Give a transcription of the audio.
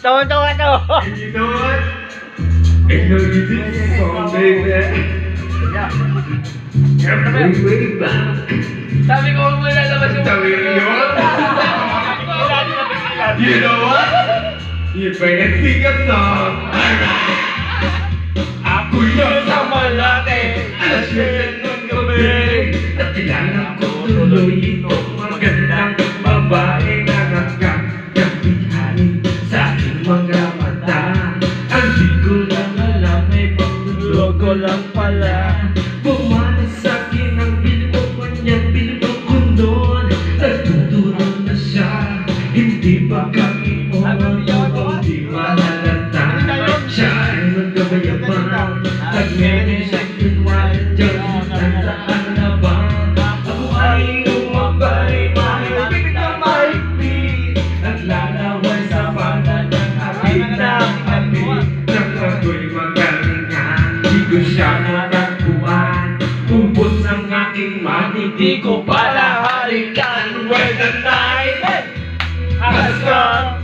Tawa-tawa to. And you know what? I know you did this song, baby. Way back. Sabi ko, huwag mo lalabas yung... Sabi ko yun. You know what? You better sing a song. Alright. Ako yung sa malaki. Alas yun ng gabi. Nakilala ko tuloy itong magandang babae na nagkakabihan sa aking mga mata. Ang di ko lang alam ay panglulogo lang pala. Pumanas sa akin ang bilibong kanyang bilibong kundon. Nagtuturo na siya, hindi pa kami di malalata. Siya ay magkabayaman, nag-medicine kunwari dyan. Nasaan na ba? Ako ay umabay, mahigpit na mahigpit. Naglalaway sa banda ng ating nakapit. Nang ako'y magalingan, di ko siya natagpuan. Umbos ng aking mani, di ko pala halikan. When the night has come,